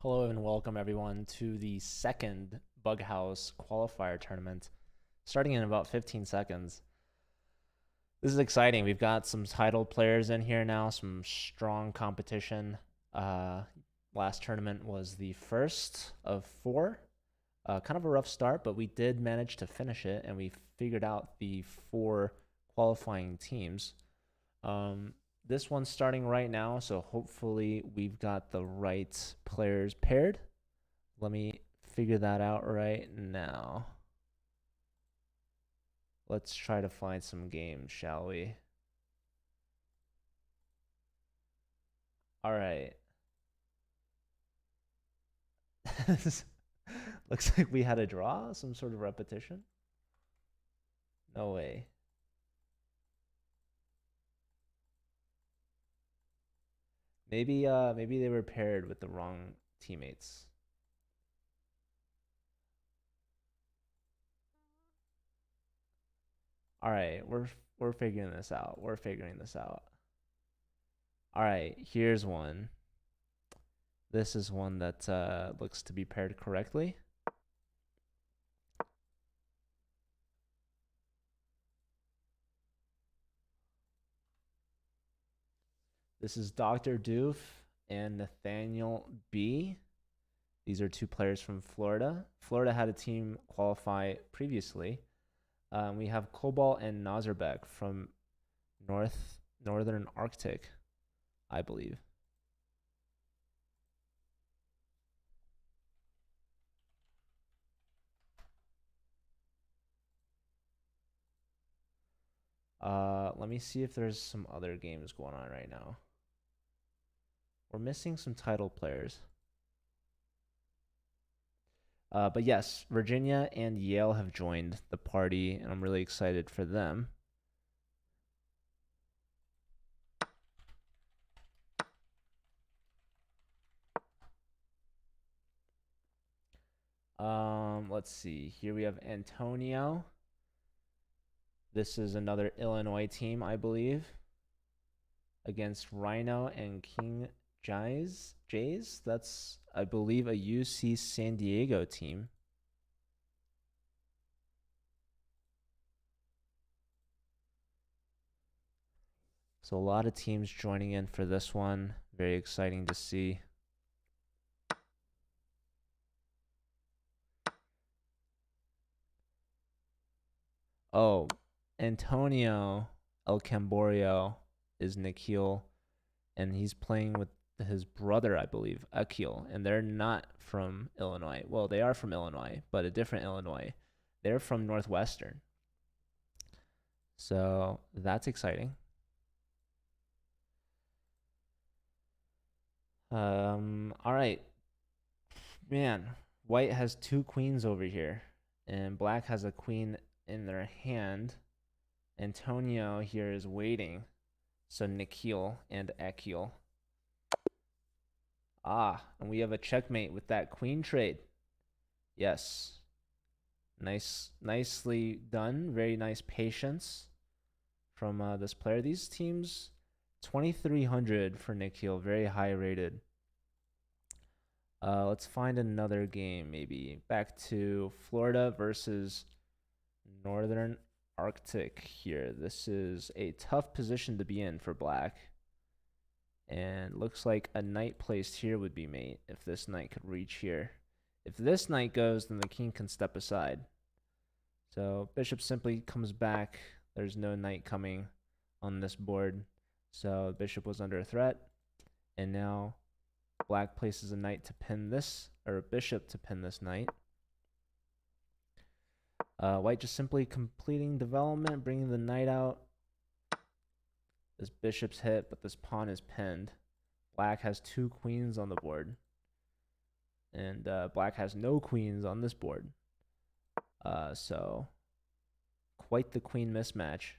Hello and welcome everyone to the second Bughouse Qualifier tournament, starting in about 15 seconds. This is exciting. We've got some titled players in here now, some strong competition. Last tournament was the first of four. Kind of a rough start, but we did manage to finish it, and we figured out the four qualifying teams. This one's starting right now, so hopefully we've got the right players paired. Let me figure that out right now. Let's try to find some games, shall we? All right. Looks like we had a draw, some sort of repetition. No way. Maybe they were paired with the wrong teammates. All right, we're figuring this out. We're figuring this out. All right, here's one. This is one that looks to be paired correctly. This is Dr. Doof and Nathaniel B. These are two players from Florida. Florida had a team qualify previously. We have Cobalt and Nazarbeck from Northern Arctic, I believe. Let me see if there's some other games going on right now. We're missing some title players. But yes, Virginia and Yale have joined the party, and I'm really excited for them. Let's see. Here we have Antonio. This is another Illinois team, I believe, against Rhino and King Jays. That's, I believe, a UC San Diego team. So a lot of teams joining in for this one. Very exciting to see. Oh, Antonio El Camborio is Nikhil, and he's playing with his brother, I believe, Akil, and they're not from Illinois. Well, they are from Illinois, but a different Illinois. They're from Northwestern. So that's exciting. All right. Man, white has two queens over here, and black has a queen in their hand. Antonio here is waiting. So Nikhil and Akil. And we have a checkmate with that queen trade. Yes. Nicely done. Very nice patience from this player. These teams, 2,300 for Nikhil, very high rated. Let's find another game, maybe. Back to Florida versus Northern Arctic here. This is a tough position to be in for black. And looks like a knight placed here would be mate if this knight could reach here. If this knight goes, then the king can step aside. So bishop simply comes back. There's no knight coming on this board. So bishop was under threat. And now black places a knight to pin this, or a bishop to pin this knight. White just simply completing development, bringing the knight out. This bishop's hit, but this pawn is pinned. Black has two queens on the board. And black has no queens on this board. So quite the queen mismatch.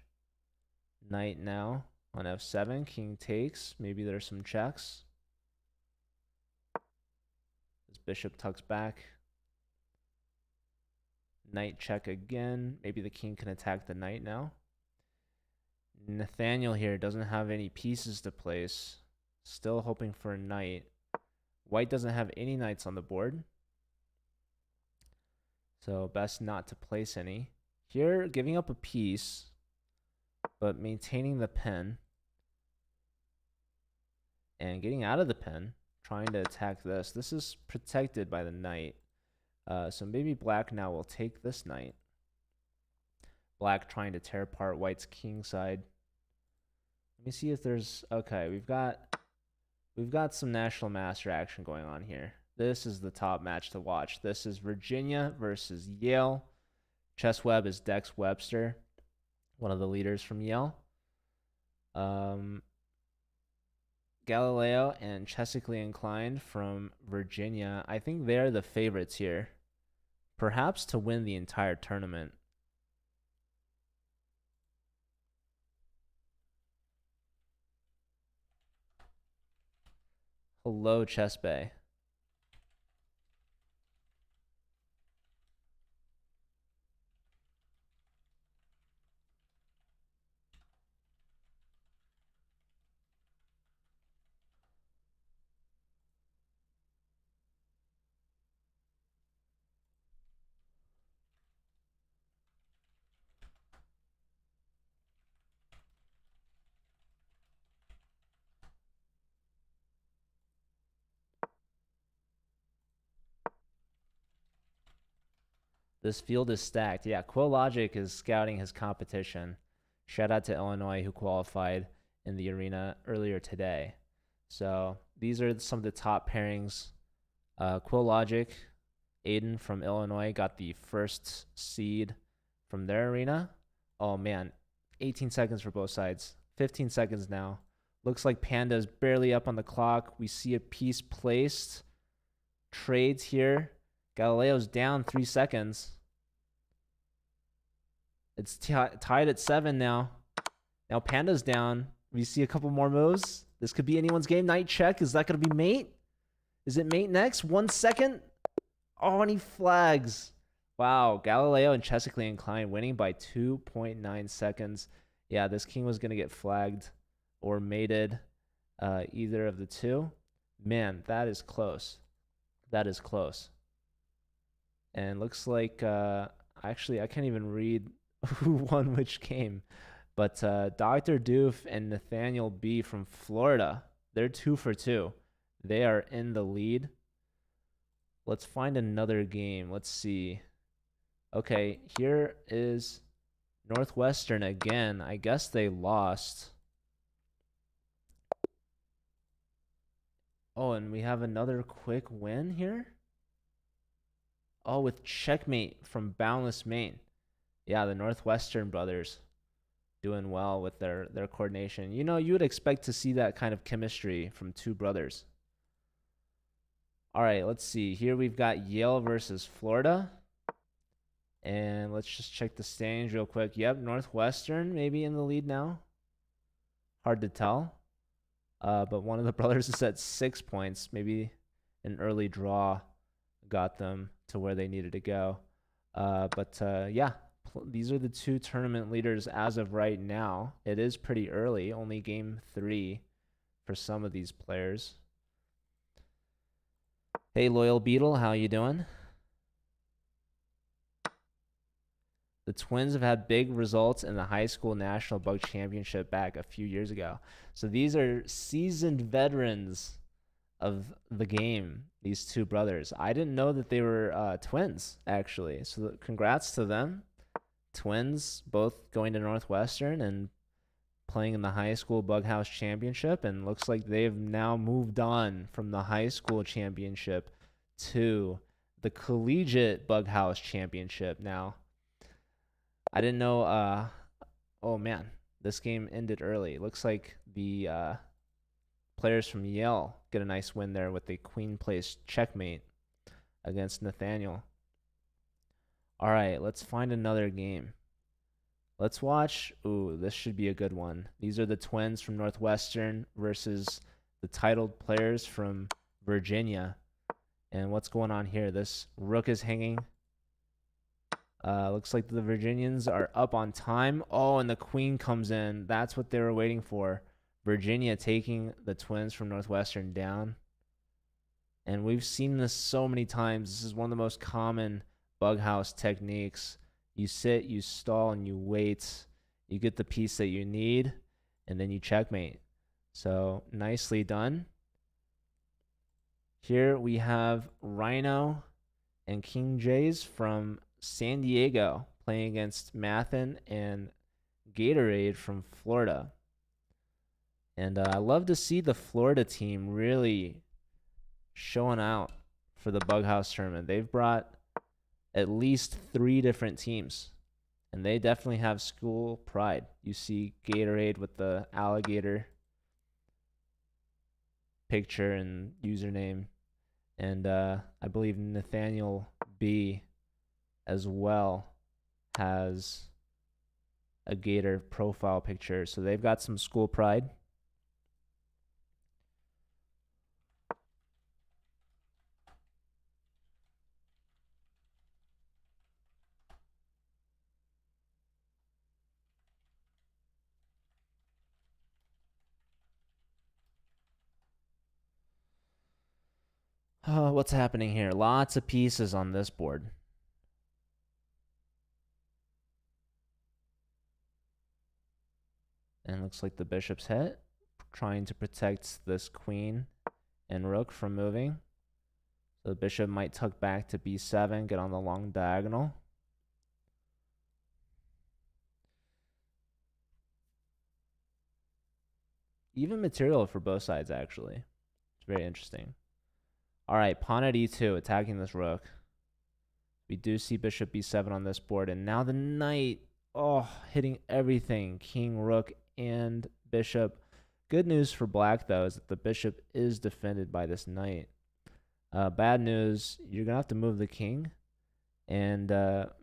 Knight now on f7. King takes. Maybe there's some checks. This bishop tucks back. Knight check again. Maybe the king can attack the knight now. Nathaniel here doesn't have any pieces to place. Still hoping for a knight. White doesn't have any knights on the board, so best not to place any. Here, giving up a piece, but maintaining the pen and getting out of the pen, trying to attack this. This is protected by the knight. So maybe black now will take this knight. Black trying to tear apart white's king side. Let me see if there's... Okay, we've got some National Master action going on here. This is the top match to watch. This is Virginia versus Yale. Chessweb is Dex Webster, one of the leaders from Yale. Galileo and Chessically Inclined from Virginia. I think they're the favorites here, perhaps to win the entire tournament. Hello, Chess Bay. This field is stacked. Yeah, QuillLogic is scouting his competition. Shout out to Illinois, who qualified in the arena earlier today. So these are some of the top pairings. QuillLogic, Aiden from Illinois got the first seed from their arena. Oh man, 18 seconds for both sides. 15 seconds now. Looks like Panda's barely up on the clock. We see a piece placed. Trades here. Galileo's down 3 seconds. It's tied at 7 now. Now Panda's down. We see a couple more moves. This could be anyone's game. Knight check. Is that going to be mate? Is it mate next? 1 second. Oh, and he flags. Wow. Galileo and Chessically Inclined winning by 2.9 seconds. Yeah, this king was going to get flagged or mated. Either of the two. Man, that is close. That is close. And looks like, actually, I can't even read who won which game. But Dr. Doof and Nathaniel B. from Florida, they're 2 for 2. They are in the lead. Let's find another game. Let's see. Okay, here is Northwestern again. I guess they lost. Oh, and we have another quick win here. Oh, with checkmate from Boundless Maine. Yeah, the Northwestern brothers doing well with their coordination. You know, you would expect to see that kind of chemistry from two brothers. All right, let's see. Here we've got Yale versus Florida. And let's just check the standings real quick. Yep, Northwestern maybe in the lead now. Hard to tell. But one of the brothers is at 6 points. Maybe an early draw got them to where they needed to go. Yeah, these are the two tournament leaders as of right now. It is pretty early, only game 3 for some of these players. Hey, Loyal Beetle, how you doing? The Twins have had big results in the high school national bug championship back a few years ago. So these are seasoned veterans of the game, these two brothers. I didn't know that they were twins, actually. So congrats to them. Twins, both going to Northwestern and playing in the high school Bughouse championship. And looks like they've now moved on from the high school championship to the collegiate Bughouse championship now. I didn't know. Oh, man. This game ended early. Looks like the players from Yale get a nice win there with a queen place checkmate against Nathaniel. All right, let's find another game. Let's watch. Ooh, this should be a good one. These are the Twins from Northwestern versus the titled players from Virginia. And what's going on here? This rook is hanging. Looks like the Virginians are up on time. Oh, and the queen comes in. That's what they were waiting for. Virginia taking the Twins from Northwestern down. And we've seen this so many times. This is one of the most common Bughouse techniques. You sit, you stall, and you wait. You get the piece that you need, and then you checkmate. So nicely done. Here we have Rhino and King Jays from San Diego playing against Mathin and Gatorade from Florida. And I love to see the Florida team really showing out for the Bughouse tournament. They've brought at least 3 different teams, and they definitely have school pride. You see Gatorade with the alligator picture and username, and I believe Nathaniel B as well has a gator profile picture, so they've got some school pride. What's happening here? Lots of pieces on this board. And looks like the bishop's hit, trying to protect this queen and rook from moving. So the bishop might tuck back to b7, get on the long diagonal. Even material for both sides, actually. It's very interesting. All right, pawn at e2, attacking this rook. We do see bishop b7 on this board, and now the knight, hitting everything. King, rook, and bishop. Good news for black, though, is that the bishop is defended by this knight. Bad news, you're going to have to move the king, and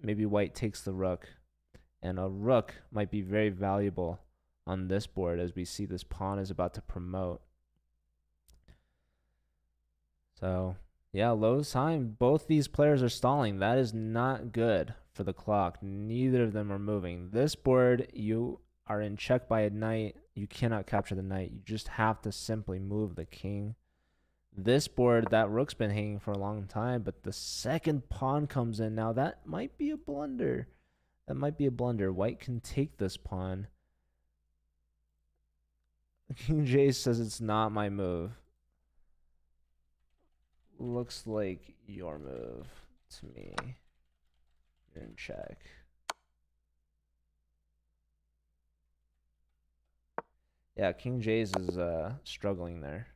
maybe white takes the rook. And a rook might be very valuable on this board, as we see this pawn is about to promote. So, yeah, low time. Both these players are stalling. That is not good for the clock. Neither of them are moving. This board, you are in check by a knight. You cannot capture the knight. You just have to simply move the king. This board, that rook's been hanging for a long time, but the second pawn comes in. Now, that might be a blunder. That might be a blunder. White can take this pawn. King J says it's not my move. Looks like your move to me. You're in check. Yeah, King J's is struggling there.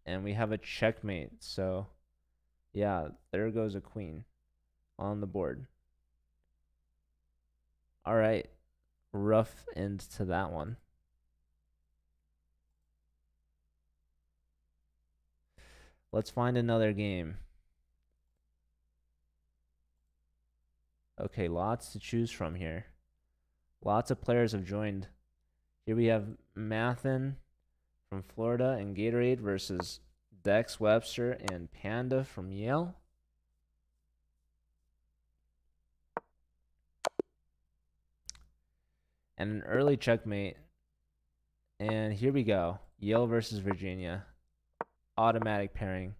And we have a checkmate. So, yeah, there goes a queen on the board. All right. Rough end to that one. Let's find another game. Okay, lots to choose from here. Lots of players have joined. Here we have Mathin from Florida and Gatorade versus Dex Webster and Panda from Yale. And an early checkmate. And here we go. Yale versus Virginia. Automatic pairing.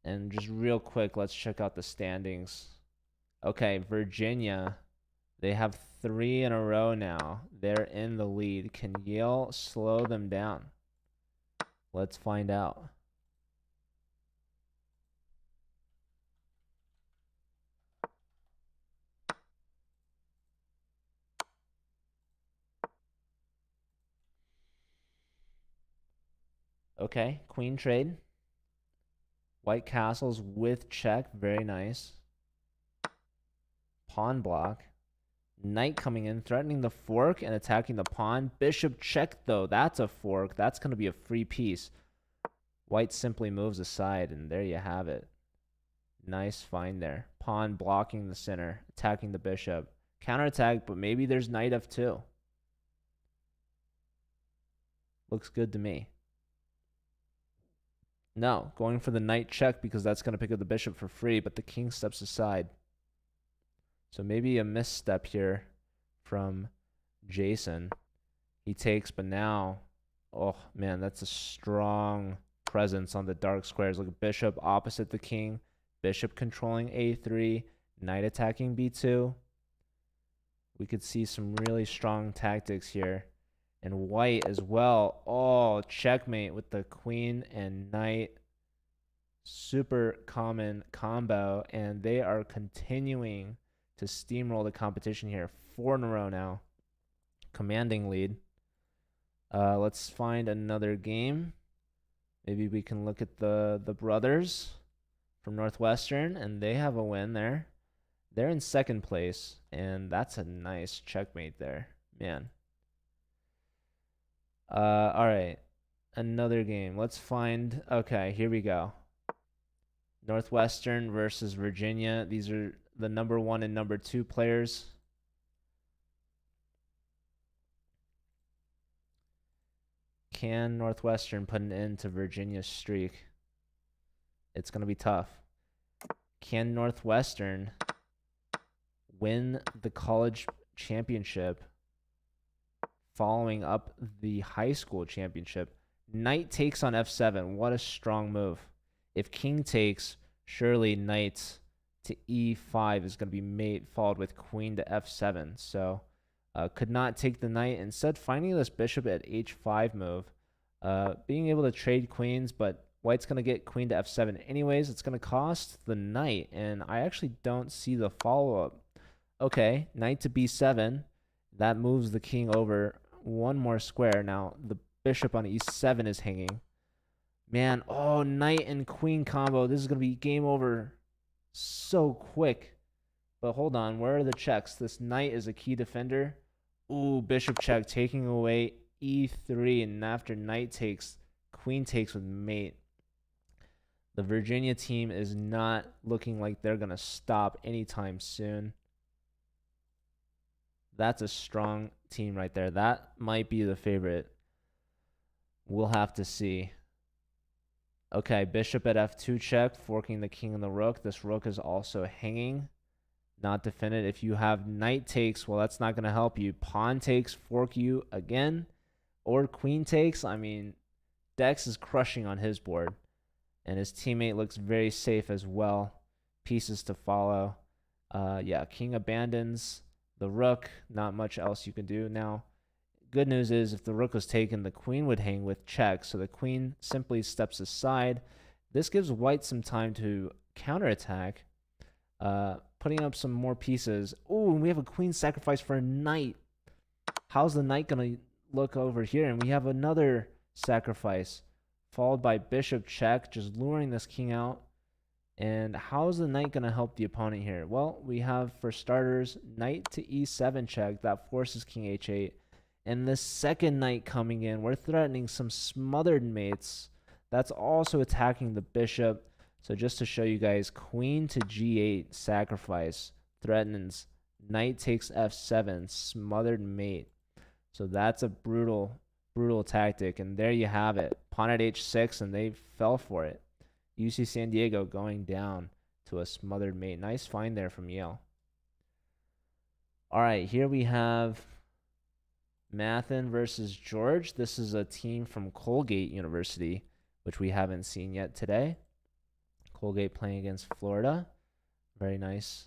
And just real quick, let's check out the standings. Okay, Virginia, they have 3 in a row now. They're in the lead. Can Yale slow them down? Let's find out. Okay, queen trade. White castles with check. Very nice. Pawn block. Knight coming in, threatening the fork and attacking the pawn. Bishop check, though. That's a fork. That's going to be a free piece. White simply moves aside, and there you have it. Nice find there. Pawn blocking the center, attacking the bishop. Counterattack, but maybe there's knight f2. Looks good to me. No, going for the knight check because that's going to pick up the bishop for free, but the king steps aside. So maybe a misstep here from Jason. He takes, but now, oh man, that's a strong presence on the dark squares. Look at bishop opposite the king, bishop controlling a3, knight attacking b2. We could see some really strong tactics here. And white as well. Oh, checkmate with the queen and knight. Super common combo. And they are continuing to steamroll the competition here. 4 in a row now. Commanding lead. Let's find another game. Maybe we can look at the brothers from Northwestern, and they have a win there. They're in second place, and that's a nice checkmate there. Man. All right. Another game. Let's find... Okay, here we go. Northwestern versus Virginia. These are the number 1 and number 2 players. Can Northwestern put an end to Virginia's streak? It's going to be tough. Can Northwestern win the college championship following up the high school championship? Knight takes on f7. What a strong move. If king takes, surely knight to e5 is going to be mate, followed with queen to f7. So could not take the knight. Instead, finding this bishop at h5 move. Being able to trade queens, but white's going to get queen to f7 anyways. It's going to cost the knight, and I actually don't see the follow-up. Okay, knight to b7. That moves the king over one more square. Now, the bishop on e7 is hanging. Man, oh, knight and queen combo. This is going to be game over so quick. But hold on, where are the checks? This knight is a key defender. Ooh, bishop check, taking away e3, and after knight takes, queen takes with mate. The Virginia team is not looking like they're going to stop anytime soon. That's a strong team right there. That might be the favorite. We'll have to see. Okay, bishop at f2 check, forking the king and the rook. This rook is also hanging. Not defended. If you have knight takes, well, that's not going to help you. Pawn takes, fork you again. Or queen takes. I mean, Dex is crushing on his board. And his teammate looks very safe as well. Pieces to follow. Yeah, king abandons the rook. Not much else you can do. Now, good news is if the rook was taken, the queen would hang with check. So the queen simply steps aside. This gives white some time to counterattack. Putting up some more pieces. Oh, and we have a queen sacrifice for a knight. How's the knight going to look over here? And we have another sacrifice, followed by bishop check, just luring this king out. And how's the knight going to help the opponent here? Well, we have, for starters, knight to e7 check. That forces king h8. And the second knight coming in, we're threatening some smothered mates. That's also attacking the bishop. So just to show you guys, queen to g8 sacrifice threatens. Knight takes f7, smothered mate. So that's a brutal, brutal tactic. And there you have it. Pawn at h6, and they fell for it. UC San Diego going down to a smothered mate. Nice find there from Yale. All right, here we have Mathen versus George. This is a team from Colgate University, which we haven't seen yet today. Colgate playing against Florida. Very nice.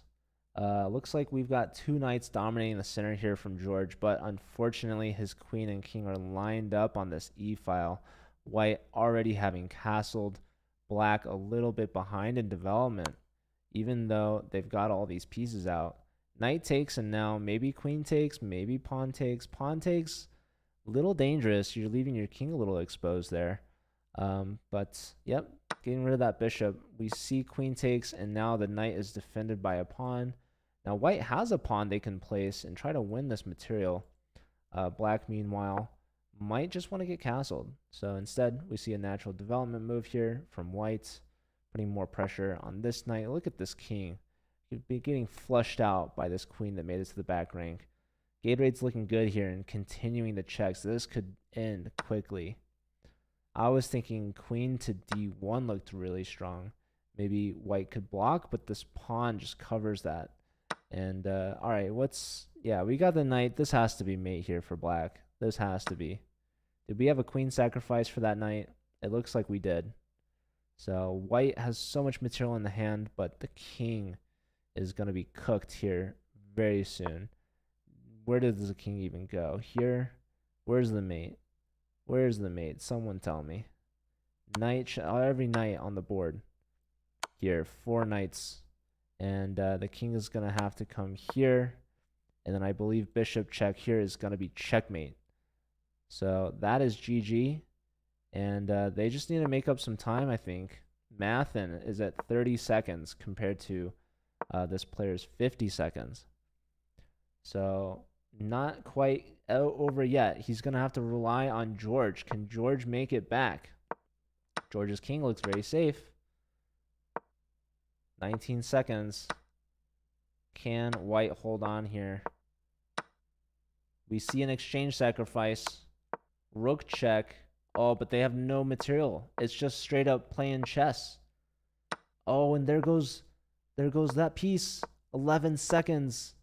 Looks like we've got 2 knights dominating the center here from George, but unfortunately his queen and king are lined up on this e-file. White already having castled, black a little bit behind in development, even though they've got all these pieces out. Knight takes, and now maybe queen takes, maybe pawn takes. Pawn takes, a little dangerous. You're leaving your king a little exposed there. But yep, getting rid of that bishop. We see queen takes, and now the knight is defended by a pawn. Now white has a pawn they can place and try to win this material. Black, meanwhile, might just want to get castled. So instead, we see a natural development move here from white, putting more pressure on this knight. Look at this king. He'd be getting flushed out by this queen that made it to the back rank. Gatorade's looking good here and continuing the checks. This could end quickly. I was thinking queen to d1 looked really strong. Maybe white could block, but this pawn just covers that. And, all right, yeah, we got the knight. This has to be mate here for black. This has to be. Did we have a queen sacrifice for that knight? It looks like we did. So white has so much material in the hand, but the king is going to be cooked here very soon. Where does the king even go? Here? Where's the mate? Where's the mate? Someone tell me. Knight, every knight on the board. Here, 4 knights. And the king is going to have to come here. And then I believe bishop check here is going to be checkmate. So that is GG. And they just need to make up some time, I think. Mathin is at 30 seconds compared to this player's 50 seconds. So not quite over yet. He's going to have to rely on George. Can George make it back? George's king looks very safe. 19 seconds. Can white hold on here? We see an exchange sacrifice. Rook check. Oh, but they have no material. It's just straight up playing chess. Oh, and there goes that piece. 11 seconds.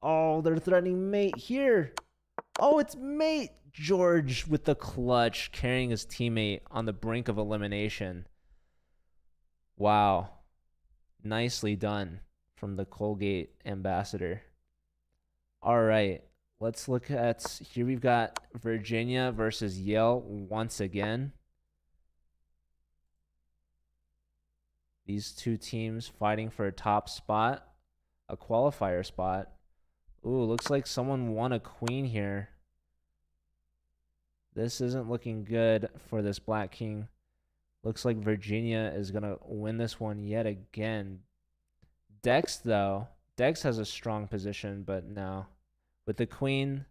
Oh, they're threatening mate here. Oh, it's mate. George with the clutch, carrying his teammate on the brink of elimination. Wow. Nicely done from the Colgate ambassador. All right. Let's look at, here we've got Virginia versus Yale once again. These two teams fighting for a top spot, a qualifier spot. Ooh, looks like someone won a queen here. This isn't looking good for this black king. Looks like Virginia is going to win this one yet again. Dex, though. Dex has a strong position, but no. With the queen,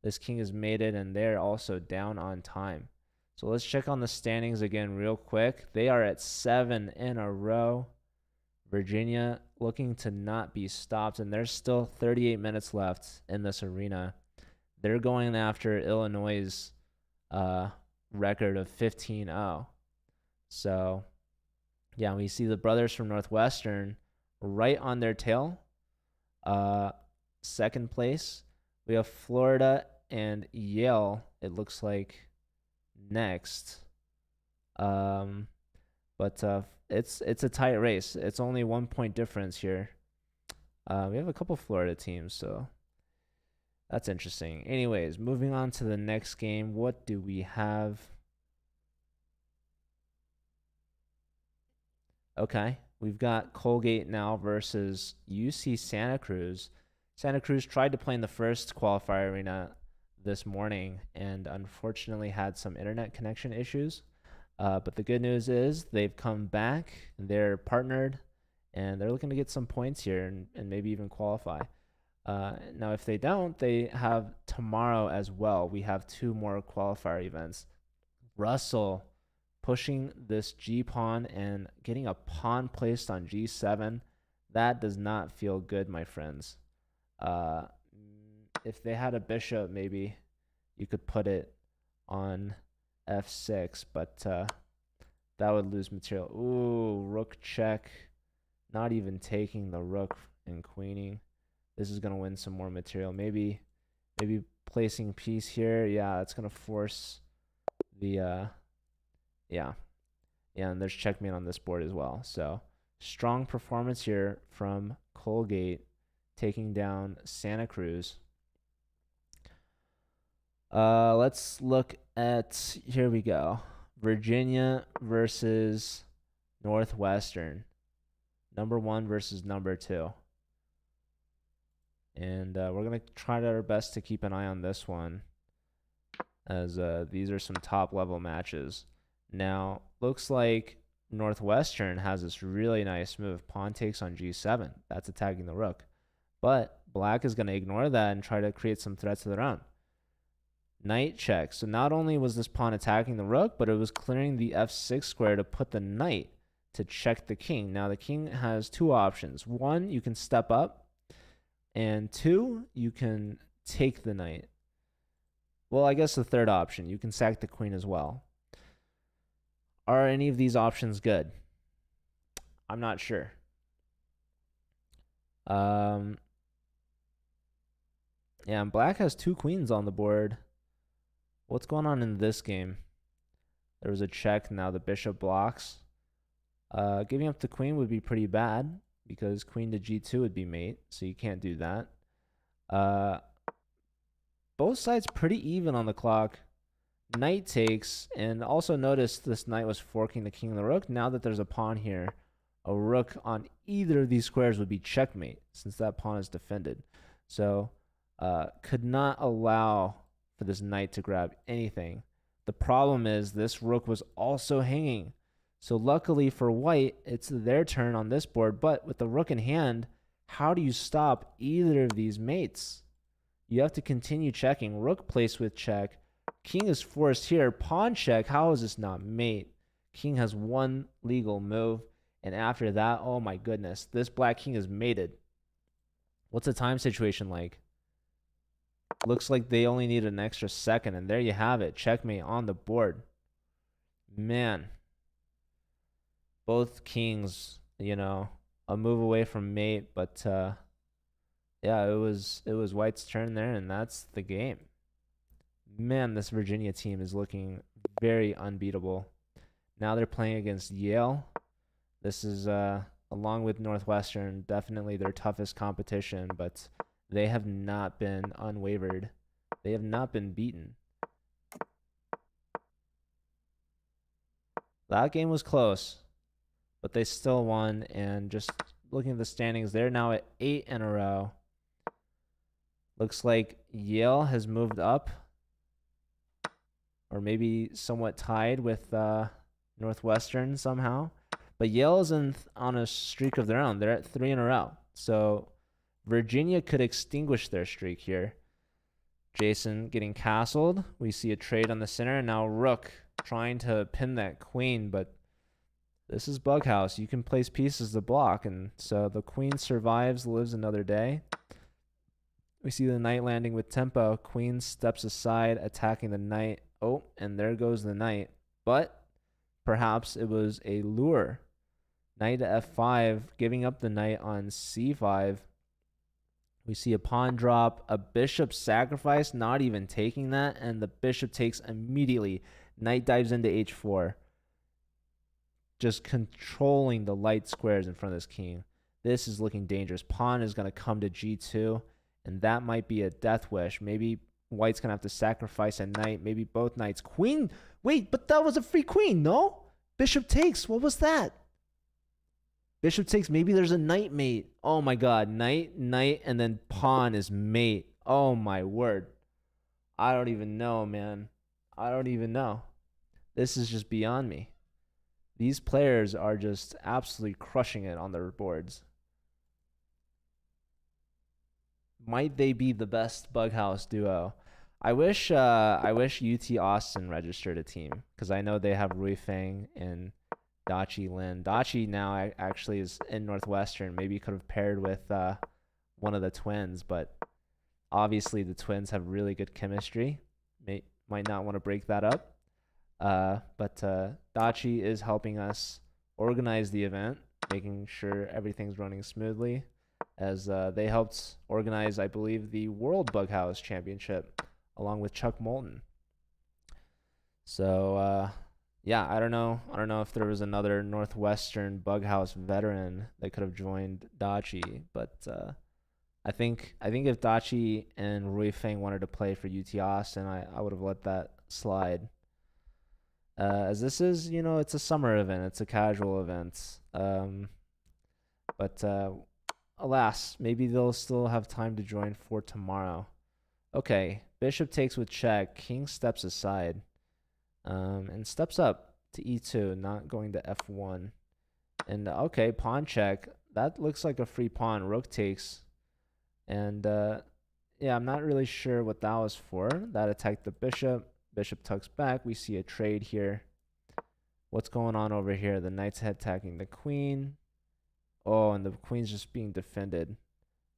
this king is mated, and they're also down on time. So let's check on the standings again real quick. They are at 7 in a row. Virginia looking to not be stopped, and there's still 38 minutes left in this arena. They're going after Illinois' record of 15-0. So, yeah, we see the brothers from Northwestern right on their tail. Second place. We have Florida and Yale, it looks like, next. But it's a tight race. It's only 1 point difference here. We have a couple Florida teams, so that's interesting. Anyways, moving on to the next game. What do we have? Okay, we've got Colgate now versus UC Santa Cruz. Santa Cruz tried to play in the first qualifier arena this morning and unfortunately had some internet connection issues. But the good news is they've come back, they're partnered, and they're looking to get some points here and maybe even qualify. Now, if they don't, they have tomorrow as well. We have 2 more qualifier events. Russell pushing this G-pawn and getting a pawn placed on G7. That does not feel good, my friends. If they had a bishop, maybe you could put it on F6, but that would lose material. Ooh, rook check. Not even taking the rook and queening. This is going to win some more material. Maybe placing piece here. Yeah, it's going to force the yeah, and there's checkmate on this board as well. So strong performance here from Colgate taking down Santa Cruz. Let's look at, here we go, Virginia versus Northwestern. Number 1 versus number 2. And we're going to try our best to keep an eye on this one, as these are some top level matches. Now, looks like Northwestern has this really nice move. Pawn takes on G7. That's attacking the rook. But black is going to ignore that and try to create some threats of their own. Knight check. So not only was this pawn attacking the rook, but it was clearing the F6 square to put the knight to check the king. Now, the king has 2 options. 1, you can step up. And 2, you can take the knight. Well, I guess the third option, you can sack the queen as well. Are any of these options good? I'm not sure. Yeah, and black has 2 queens on the board. What's going on in this game? There was a check. Now the bishop blocks. Giving up the queen would be pretty bad because queen to g2 would be mate, so you can't do that. Both sides pretty even on the clock. Knight takes, and also notice this knight was forking the king and the rook. Now that there's a pawn here, a rook on either of these squares would be checkmate since that pawn is defended. So could not allow for this knight to grab anything. The problem is this rook was also hanging. So luckily for white, it's their turn on this board, but with the rook in hand, how do you stop either of these mates? You have to continue checking. Rook placed with check. King is forced here. Pawn check. How is this not mate? King has one legal move. And after that, oh my goodness, this black king is mated. What's the time situation like? Looks like they only need an extra second. And there you have it. Checkmate on the board. Man. Both kings, you know, a move away from mate. But yeah, it was white's turn there. And that's the game. Man, this Virginia team is looking very unbeatable. Now they're playing against Yale. This is, along with Northwestern, definitely their toughest competition, but they have not been unwavered. They have not been beaten. That game was close, but they still won, and just looking at the standings, they're now at 8 in a row. Looks like Yale has moved up, or maybe somewhat tied with Northwestern somehow. But Yale is on a streak of their own. They're at 3 in a row. So Virginia could extinguish their streak here. Jason getting castled. We see a trade on the center. And now Rook trying to pin that queen. But this is Bughouse. You can place pieces to block. And so the queen survives, lives another day. We see the knight landing with tempo. Queen steps aside, attacking the knight. Oh, and there goes the knight. But perhaps it was a lure. Knight to f5, giving up the knight on c5. We see a pawn drop, a bishop sacrifice, not even taking that, and the bishop takes immediately. Knight dives into h4. Just controlling the light squares in front of this king. This is looking dangerous. Pawn is going to come to g2, and that might be a death wish. Maybe white's going to have to sacrifice a knight. Maybe both knights. Queen. Wait, but that was a free queen, no? Bishop takes. What was that? Bishop takes. Maybe there's a knight mate. Oh my god. Knight, and then pawn is mate. Oh my word. I don't even know, man. I don't even know. This is just beyond me. These players are just absolutely crushing it on their boards. Might they be the best Bughouse duo? I wish UT Austin registered a team, because I know they have Rui Feng and Dachi Lin. Dachi now actually is in Northwestern. Maybe could have paired with one of the twins, but obviously the twins have really good chemistry. Might not want to break that up. But Dachi is helping us organize the event, making sure everything's running smoothly, as they helped organize, I believe, the World Bughouse Championship along with Chuck Moulton. So yeah, I don't know if there was another Northwestern Bughouse veteran that could have joined Dachi, but I think if Dachi and Rui Feng wanted to play for UT Austin, I would have let that slide. As this is, it's a summer event, it's a casual event. But alas, maybe they'll still have time to join for tomorrow. Okay, bishop takes with check, king steps aside, and steps up to e2, not going to f1. And okay, pawn check. That looks like a free pawn. Rook takes. And yeah, I'm not really sure what that was for. That attacked the bishop. Bishop tucks back. We see a trade here. What's going on over here? The knight's attacking the queen. Oh, and the queen's just being defended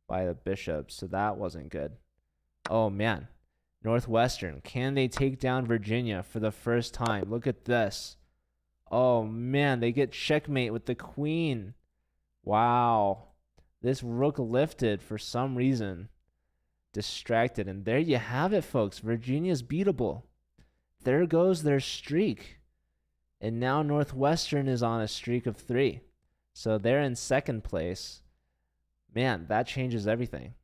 by the bishop. So that wasn't good. Oh, man. Northwestern. Can they take down Virginia for the first time? Look at this. Oh, man. They get checkmate with the queen. Wow. This rook lifted for some reason. Distracted. And there you have it, folks. Virginia's beatable. There goes their streak. And now Northwestern is on a streak of 3. So they're in second place. Man, that changes everything.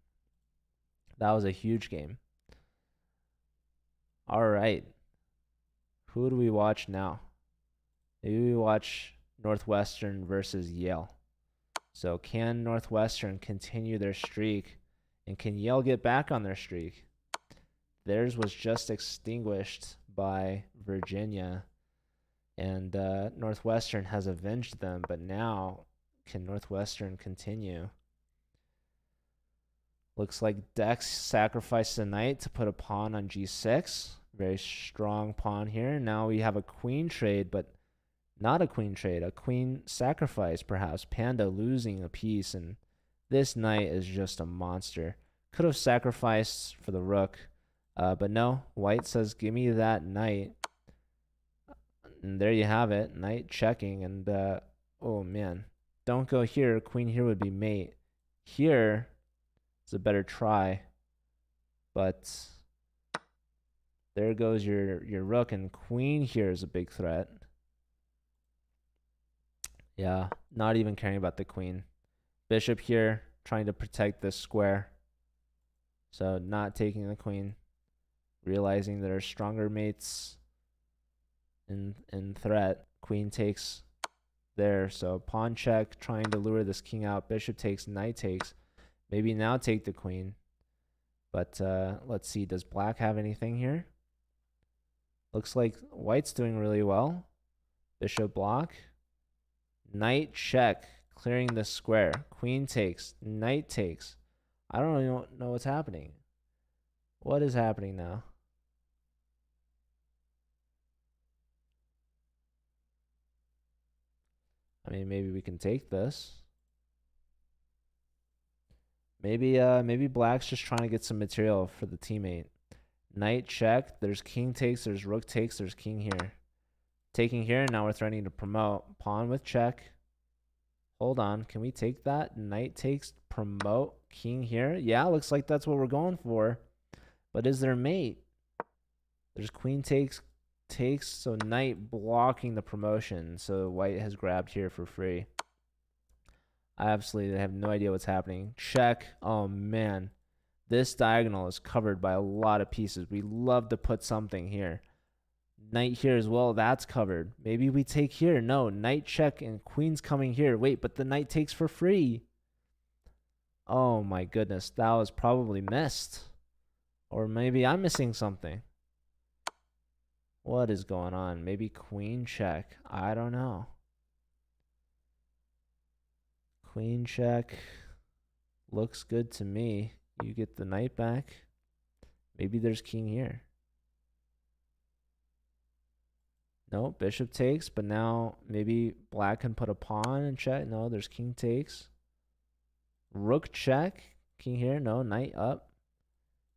That was a huge game. All right. Who do we watch now? Maybe we watch Northwestern versus Yale. So can Northwestern continue their streak? And can Yale get back on their streak? Theirs was just extinguished by Virginia. And Northwestern has avenged them. But now, can Northwestern continue? Looks like Dex sacrificed a knight to put a pawn on g6. Very strong pawn here. Now we have a queen trade, but not a queen trade. A queen sacrifice, perhaps. Panda losing a piece, and this knight is just a monster. Could have sacrificed for the rook, but no. White says, give me that knight. And there you have it. Knight checking, and oh man. Don't go here. Queen here would be mate. Here is a better try, but there goes your rook, and queen here is a big threat. Yeah, not even caring about the queen. Bishop here, trying to protect this square. So not taking the queen. Realizing there are stronger mates in threat. Queen takes there. So pawn check, trying to lure this king out. Bishop takes, knight takes. Maybe now take the queen. But let's see, does black have anything here? Looks like white's doing really well. Bishop block. Knight check, clearing the square. Queen takes, knight takes. I don't really know what's happening. What is happening now? I mean, maybe we can take this. Maybe black's just trying to get some material for the teammate. Knight check. There's king takes. There's rook takes. There's king here. Taking here. Now we're threatening to promote. Pawn with check. Hold on. Can we take that? Knight takes. Promote. King here. Yeah, looks like that's what we're going for. But is there mate? There's queen takes. Takes. So knight blocking the promotion. So white has grabbed here for free. I absolutely have no idea what's happening. Check. Oh, man. This diagonal is covered by a lot of pieces. We love to put something here. Knight here as well. That's covered. Maybe we take here. No. Knight check and queen's coming here. Wait, but the knight takes for free. Oh, my goodness. That was probably missed. Or maybe I'm missing something. What is going on? Maybe queen check. I don't know. Queen check. Looks good to me. You get the knight back. Maybe there's king here. No, bishop takes, but now maybe black can put a pawn and check. No, there's king takes. Rook check. King here. No, knight up.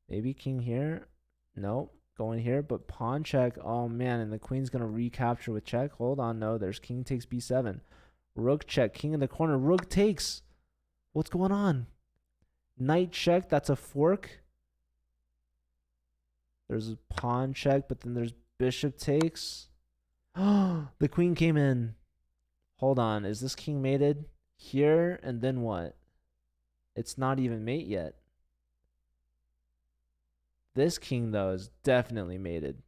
Maybe king here. Nope. Going here, but pawn check. Oh, man, and the queen's going to recapture with check. Hold on. No, there's king takes b7. Rook check. King in the corner. Rook takes. What's going on? Knight check. That's a fork. There's a pawn check, but then there's bishop takes. Oh, the queen came in. Hold on. Is this king mated? Here, and then what? It's not even mate yet. This king, though, is definitely mated.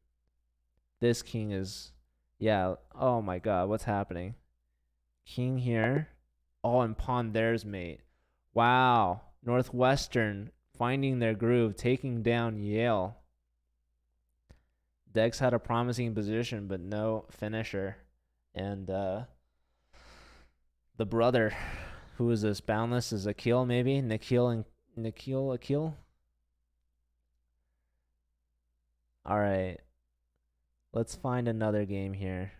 This king is... Yeah. Oh, my God. What's happening? King here. Oh, and pawn there's mate. Wow. Northwestern finding their groove, taking down Yale. Dex had a promising position, but no finisher. And the brother, who is this? Boundless is Akil, maybe? Nikhil. All right. Let's find another game here.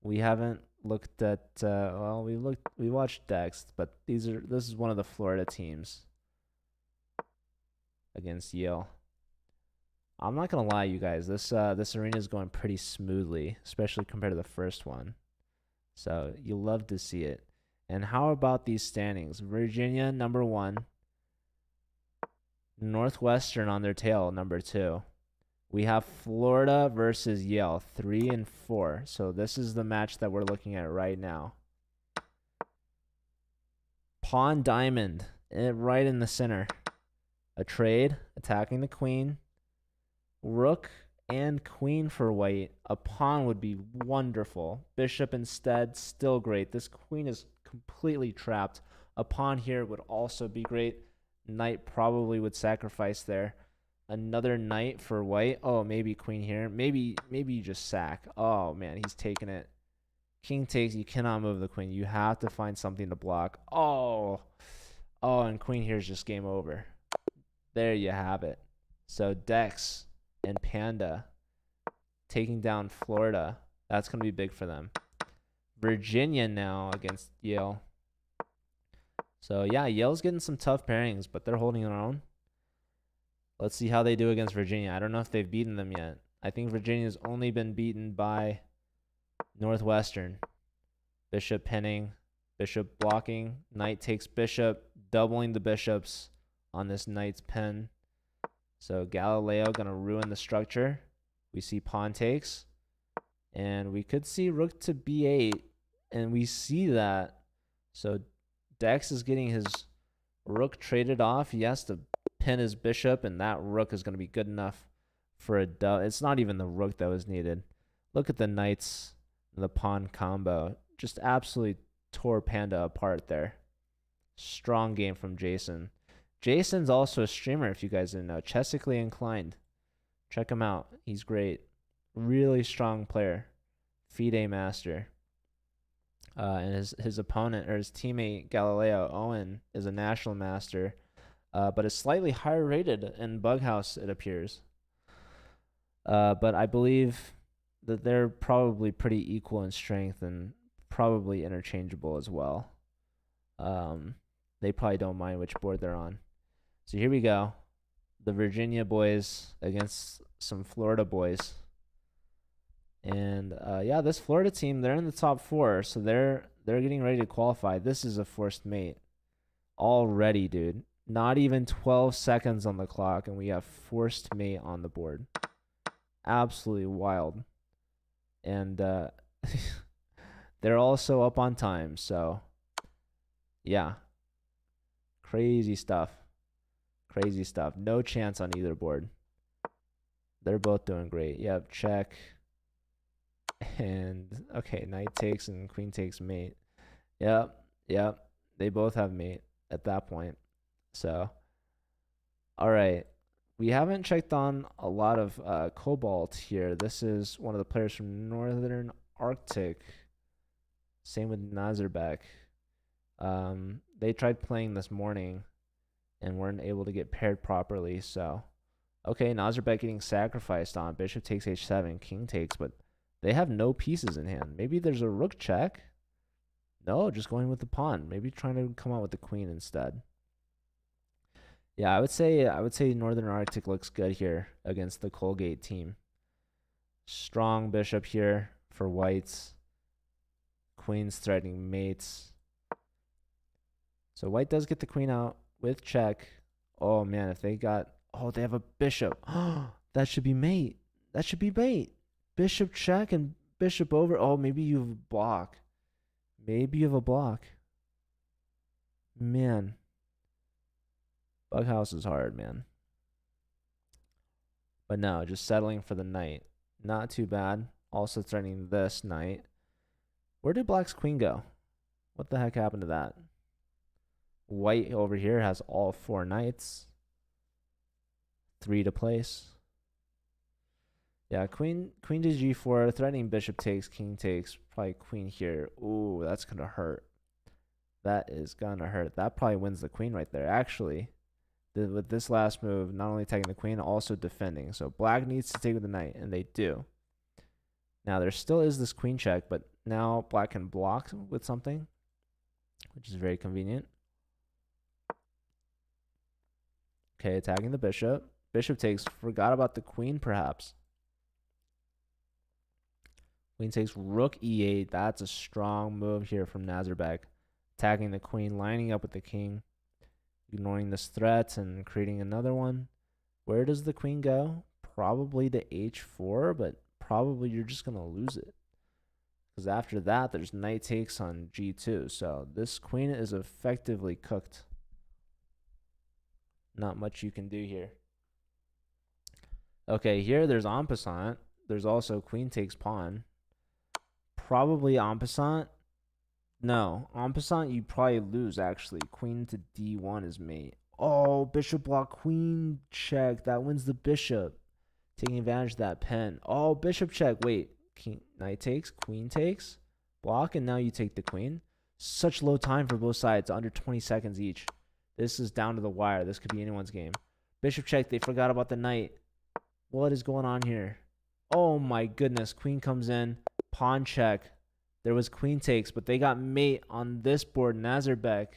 We haven't looked at well, we watched Dex, but this is one of the Florida teams against Yale. I'm not gonna lie, you guys. This arena is going pretty smoothly, especially compared to the first one. So you love to see it. And how about these standings? Virginia #1, Northwestern on their tail #2. We have Florida versus Yale, 3 and 4. So this is the match that we're looking at right now. Pawn diamond, right in the center. A trade, attacking the queen. Rook and queen for white. A pawn would be wonderful. Bishop instead, still great. This queen is completely trapped. A pawn here would also be great. Knight probably would sacrifice there. Another knight for white. Oh, maybe queen here. Maybe you just sack. Oh, man, he's taking it. King takes. You cannot move the queen. You have to find something to block. Oh, and queen here is just game over. There you have it. So Dex and Panda taking down Florida. That's going to be big for them. Virginia now against Yale. So, yeah, Yale's getting some tough pairings, but they're holding their own. Let's see how they do against Virginia. I don't know if they've beaten them yet. I think Virginia's only been beaten by Northwestern. Bishop pinning, bishop blocking, knight takes bishop, doubling the bishops on this knight's pin. So Galileo going to ruin the structure. We see pawn takes, and we could see rook to b8, and we see that. So Dex is getting his rook traded off. He has to pin his bishop, and that rook is going to be good enough for a dub. It's not even the rook that was needed. Look at the knights, the pawn combo. Just absolutely tore Panda apart there. Strong game from Jason. Jason's also a streamer, if you guys didn't know. Chessically inclined. Check him out. He's great. Really strong player. FIDE master. And his opponent, or his teammate, Galileo Owen, is a national master, but is slightly higher rated in Bughouse, it appears. But I believe that they're probably pretty equal in strength and probably interchangeable as well. They probably don't mind which board they're on. So here we go. The Virginia boys against some Florida boys. And yeah, this Florida team, they're in the top 4, so they're getting ready to qualify. This is a forced mate already, dude. Not even 12 seconds on the clock, and we have forced mate on the board. Absolutely wild. And they're also up on time, so yeah. Crazy stuff. Crazy stuff. No chance on either board. They're both doing great. Yep, check. And okay, knight takes and queen takes mate. Yep. They both have mate at that point. So, all right. We haven't checked on a lot of Cobalt here. This is one of the players from Northern Arctic. Same with Nazarback. They tried playing this morning and weren't able to get paired properly. So, okay, Nazarback getting sacrificed on. Bishop takes h7, king takes, but they have no pieces in hand. Maybe there's a rook check. No, just going with the pawn. Maybe trying to come out with the queen instead. Yeah, I would say Northern Arctic looks good here against the Colgate team. Strong bishop here for whites. Queen's threatening mates. So white does get the queen out with check. Oh man, if they got, oh, they have a bishop. That should be mate. That should be mate. Bishop check and bishop over. Oh, maybe you have a block. Maybe you have a block. Man. Bughouse is hard, man. But no, just settling for the knight. Not too bad. Also threatening this knight. Where did black's queen go? What the heck happened to that? White over here has all 4 knights. 3 to place. Yeah, queen to g4, threatening bishop takes, king takes, probably queen here. Ooh, that's going to hurt. That is going to hurt. That probably wins the queen right there, actually. With this last move, not only taking the queen, also defending. So black needs to take with the knight, and they do. Now, there still is this queen check, but now black can block with something, which is very convenient. Okay, attacking the bishop. Bishop takes. Forgot about the queen, perhaps. Queen takes rook e8. That's a strong move here from Nazarback. Attacking the queen, lining up with the king. Ignoring this threat and creating another one. Where does the queen go? probably to h4, but probably you're just going to lose it. Because after that, there's knight takes on g2. So this queen is effectively cooked. Not much you can do here. Okay, here there's en passant. There's also queen takes pawn. Probably en passant. No, en passant you probably lose, actually. Queen to d1 is mate. Oh, bishop block, queen check. That wins the bishop. Taking advantage of that pen. Oh, bishop check. Wait, king, knight takes, queen takes, block, and now you take the queen. Such low time for both sides, under 20 seconds each. This is down to the wire. This could be anyone's game. Bishop check. They forgot about the knight. What is going on here? Oh my goodness. Queen comes in. Pawn check. There was queen takes, but they got mate on this board. Nazarbeck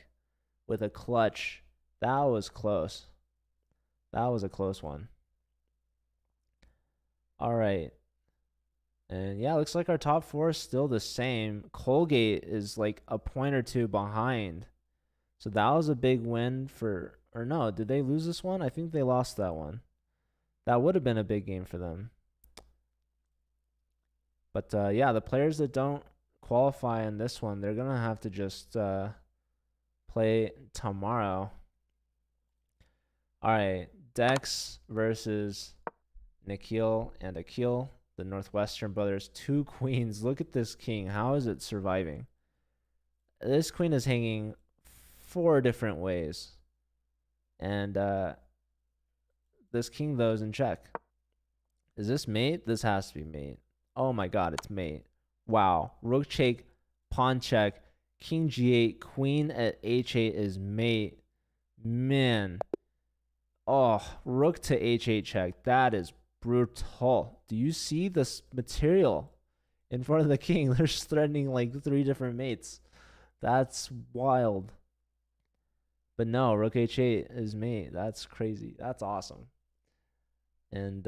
with a clutch. That was close. That was a close one. All right. And yeah, looks like our top four is still the same. Colgate is like a point or two behind. So that was a big win for, or no, did they lose this one? I think they lost that one. That would have been a big game for them. But yeah, the players that don't qualify in this one, they're going to have to just play tomorrow. All right, Dex versus Nikhil and Akil, the Northwestern brothers. 2 queens. Look at this king. How is it surviving? This queen is hanging 4 different ways. And this king, though, is in check. Is this mate? This has to be mate. Oh my god, it's mate. Wow. Rook check, pawn check, king g8, queen at h8 is mate. Man. Oh, rook to h8 check. That is brutal. Do you see this material in front of the king? They're threatening like 3 different mates. That's wild. But no, rook h8 is mate. That's crazy. That's awesome. And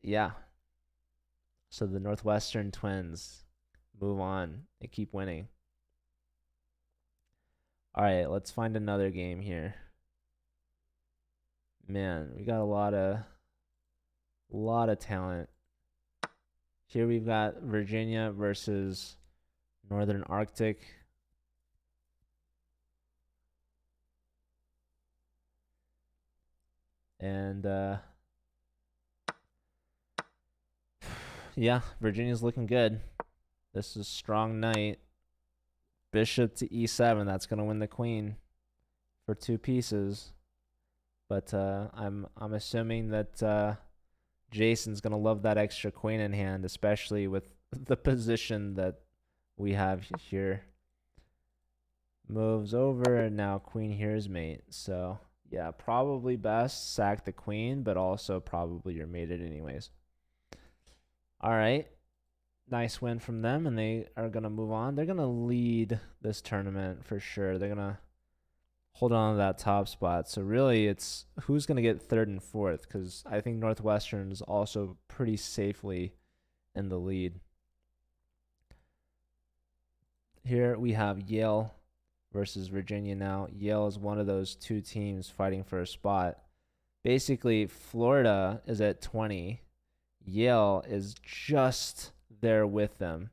yeah. So the Northwestern twins move on and keep winning. All right, let's find another game here. Man, we got a lot of talent. Here we've got Virginia versus Northern Arctic. And yeah, Virginia's looking good. This is strong knight. Bishop to e7. That's going to win the queen for 2 pieces. But I'm assuming that Jason's going to love that extra queen in hand, especially with the position that we have here. Moves over, and now queen here is mate. So, yeah, probably best sack the queen, but also probably you're mated anyways. All right. Nice win from them, and they are going to move on. They're going to lead this tournament for sure. They're going to hold on to that top spot. So really, it's who's going to get 3rd and 4th, because I think Northwestern is also pretty safely in the lead. Here we have Yale versus Virginia now. Yale is one of those 2 teams fighting for a spot. Basically, Florida is at 20. Yale is just there with them.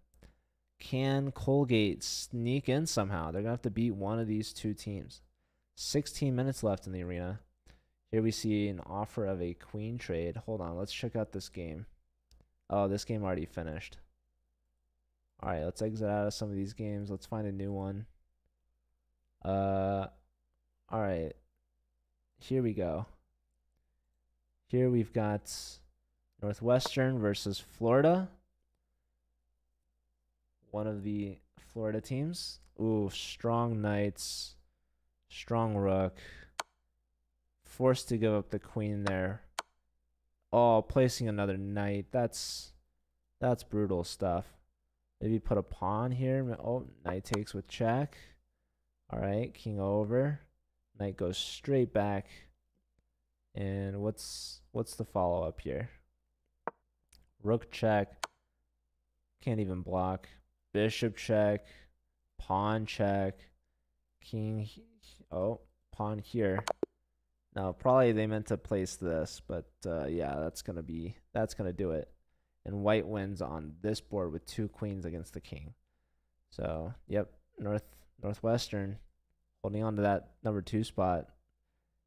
Can Colgate sneak in somehow? They're going to have to beat one of these 2 teams. 16 minutes left in the arena. Here we see an offer of a queen trade. Hold on, let's check out this game. Oh, this game already finished. All right, let's exit out of some of these games. Let's find a new one. All right. Here we go. Here we've got Northwestern versus Florida. One of the Florida teams. Ooh, strong knights. Strong rook. Forced to give up the queen there. Oh, placing another knight. That's brutal stuff. Maybe put a pawn here. Oh, knight takes with check. All right, king over. Knight goes straight back. And what's the follow-up here? Rook check. Can't even block. Bishop check. Pawn check. King. Oh, pawn here. No, probably they meant to place this, but yeah, that's gonna do it. And white wins on this board with 2 queens against the king. So yep, Northwestern holding on to that number 2 spot,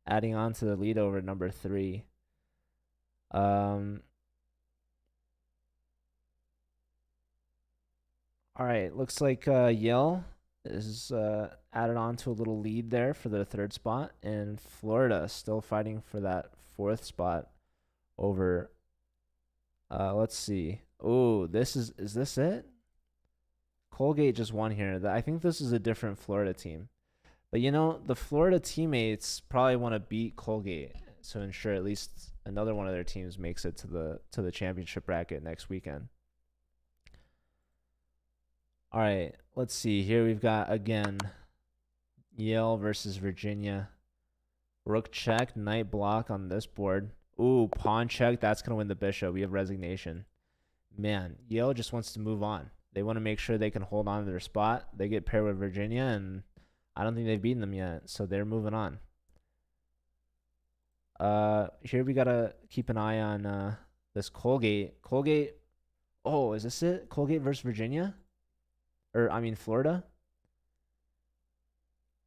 adding on to the lead over number 3. All right, looks like Yale is added on to a little lead there for the 3rd spot, and Florida still fighting for that 4th spot over. Let's see. Oh, is this it? Colgate just won here. I think this is a different Florida team. But the Florida teammates probably want to beat Colgate to ensure at least another one of their teams makes it to the championship bracket next weekend. All right, let's see. Here we've got, again, Yale versus Virginia. Rook check, knight block on this board. Ooh, pawn check. That's going to win the bishop. We have resignation. Man, Yale just wants to move on. They want to make sure they can hold on to their spot. They get paired with Virginia, and I don't think they've beaten them yet, so they're moving on. Here we got to keep an eye on this Colgate. Colgate. Oh, is this it? Colgate versus Virginia? Florida.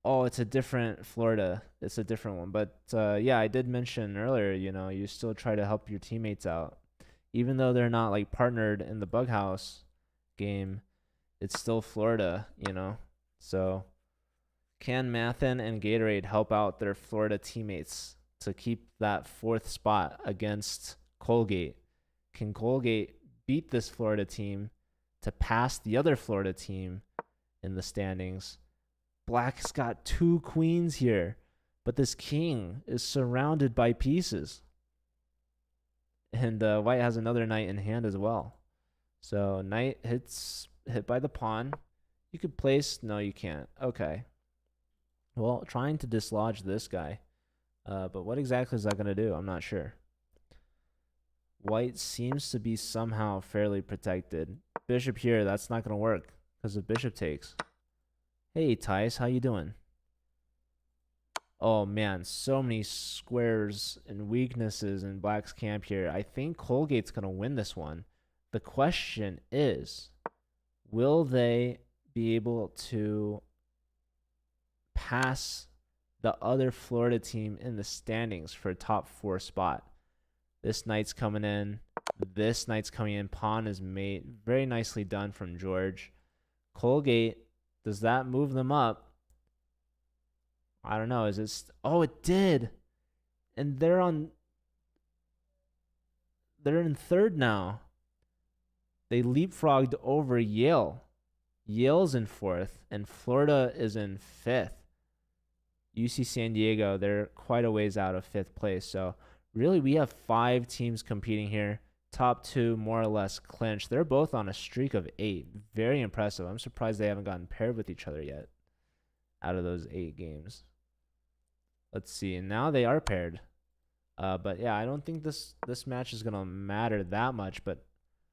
Oh, it's a different Florida. It's a different one. But yeah, I did mention earlier, you still try to help your teammates out. Even though they're not like partnered in the Bughouse game, it's still Florida, So can Mathen and Gatorade help out their Florida teammates to keep that 4th spot against Colgate? Can Colgate beat this Florida team to pass the other Florida team in the standings? Black's got 2 queens here, but this king is surrounded by pieces. And white has another knight in hand as well. So knight hit by the pawn. You could place. No, you can't. Okay. Well, trying to dislodge this guy. But what exactly is that going to do? I'm not sure. White seems to be somehow fairly protected. Bishop here, that's not going to work because the bishop takes. Hey, Tice, how you doing? Oh, man, so many squares and weaknesses in Black's camp here. I think Colgate's going to win this one. The question is, will they be able to pass the other Florida team in the standings for a top 4 spot? This knight's coming in. This knight's coming in. Pawn is mate. Very nicely done from George. Colgate, does that move them up? I don't know. Is it? Oh, it did. And they're in 3rd now. They leapfrogged over Yale. Yale's in 4th, and Florida is in 5th. UC San Diego, they're quite a ways out of 5th place. So really, we have 5 teams competing here. Top 2 more or less clinched. They're both on a streak of 8. Very impressive. I'm surprised they haven't gotten paired with each other yet out of those 8 games. Let's see. And now they are paired. But yeah, I don't think this match is going to matter that much. But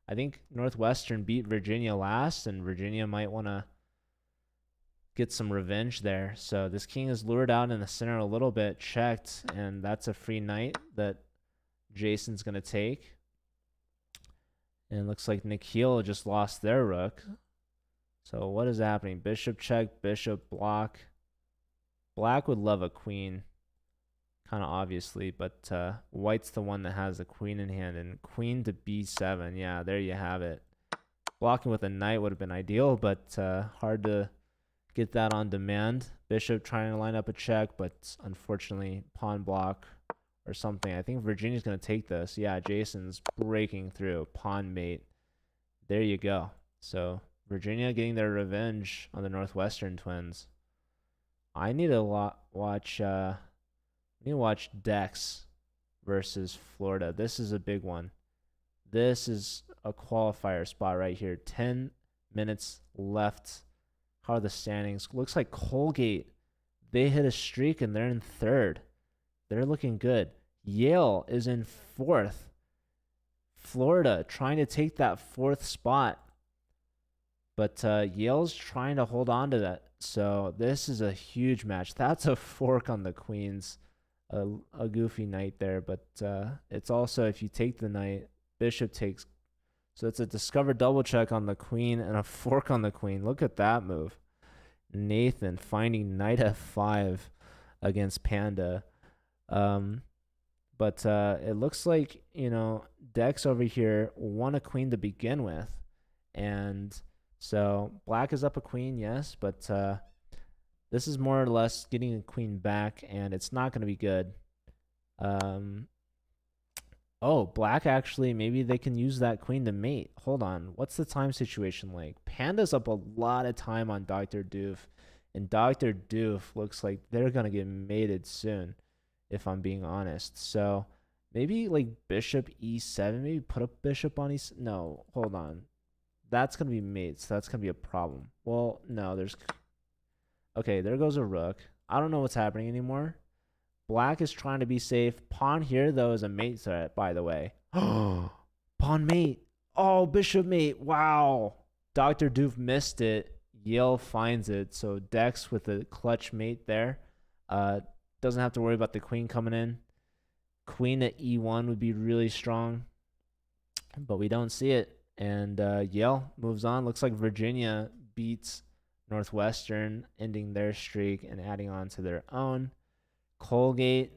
I think Northwestern beat Virginia last, and Virginia might want to get some revenge there. So this king is lured out in the center a little bit, checked, and that's a free knight that Jason's going to take. And it looks like Nikhil just lost their rook. So what is happening? Bishop check, bishop block. Black would love a queen, kind of obviously, but white's the one that has the queen in hand, and queen to b7. Yeah, there you have it. Blocking with a knight would have been ideal, but hard to get that on demand. Bishop trying to line up a check, but unfortunately pawn block or something. I think Virginia's going to take this. Yeah, Jason's breaking through. Pawn mate. There you go. So Virginia getting their revenge on the Northwestern twins. I need to watch Dex versus Florida. This is a big one. This is a qualifier spot right here. 10 minutes left. How are the standings? Looks like Colgate, they hit a streak and they're in 3rd. They're looking good. Yale is in 4th. Florida trying to take that 4th spot. But Yale's trying to hold on to that. So this is a huge match. That's a fork on the queens a goofy knight there, but it's also, if you take the knight, bishop takes. So it's a discover double check on the queen and a fork on the queen. Look at that move. Nathan finding knight f5 against Panda. But it looks like, Dex over here won a queen to begin with. And so black is up a queen, yes, but this is more or less getting a queen back, and it's not going to be good. Oh, black actually, maybe they can use that queen to mate. Hold on. What's the time situation like? Panda's up a lot of time on Dr. Doof, and Dr. Doof looks like they're going to get mated soon, if I'm being honest. So maybe like bishop e7, maybe put a bishop on e7. No, hold on. That's going to be mate, so that's going to be a problem. Well, no, there's... Okay, there goes a rook. I don't know what's happening anymore. Black is trying to be safe. Pawn here, though, is a mate threat, by the way. Pawn mate. Oh, bishop mate. Wow. Dr. Doof missed it. Yale finds it. So Dex with a clutch mate there. Doesn't have to worry about the queen coming in. Queen at e1 would be really strong. But we don't see it. And Yale moves on. Looks like Virginia beats Northwestern, ending their streak and adding on to their own. Colgate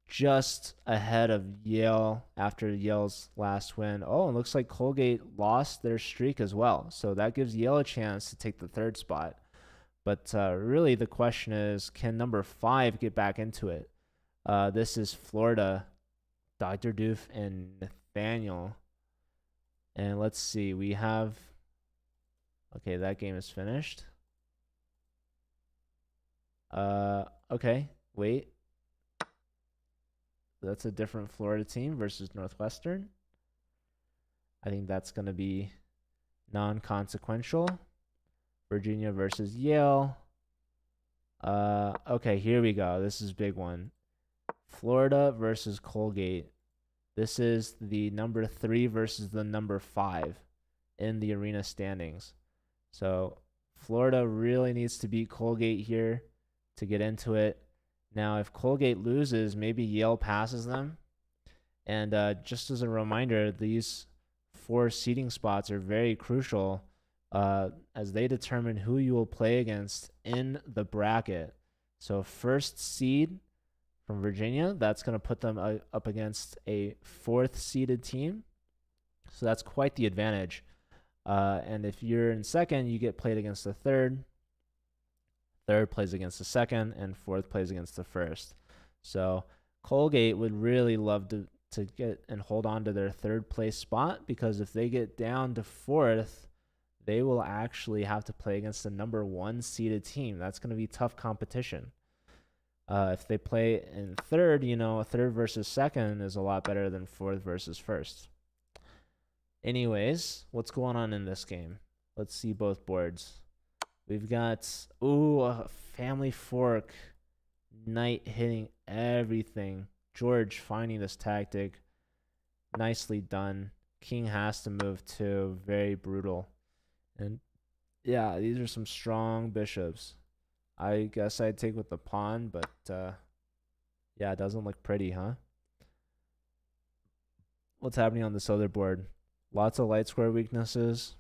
just ahead of Yale after Yale's last win. Oh, it looks like Colgate lost their streak as well. So that gives Yale a chance to take the third spot. But really the question is, can number 5 get back into it? This is Florida, Dr. Doof, and Nathaniel. And let's see, we have... Okay, that game is finished. Okay, wait. That's a different Florida team versus Northwestern. I think that's going to be non-consequential. Virginia versus Yale. Okay, here we go. This is a big one. Florida versus Colgate. This is the number 3 versus the number 5 in the arena standings. So Florida really needs to beat Colgate here to get into it. Now, if Colgate loses, maybe Yale passes them. And just as a reminder, these 4 seeding spots are very crucial as they determine who you will play against in the bracket. So first seed from Virginia, that's going to put them up against a 4th seeded team. So that's quite the advantage. And if you're in second, you get played against the third. Third plays against the second, and 4th plays against the 1st. So Colgate would really love to get and hold on to their 3rd place spot, because if they get down to 4th, they will actually have to play against the number 1 seeded team. That's going to be tough competition. If they play in 3rd, a 3rd versus 2nd is a lot better than 4th versus 1st. Anyways, what's going on in this game? Let's see both boards. We've got, a family fork. Knight hitting everything. George finding this tactic. Nicely done. King has to move too. Very brutal. And yeah, these are some strong bishops. I guess I'd take with the pawn, but yeah, it doesn't look pretty, huh? What's happening on this other board? Lots of light square weaknesses.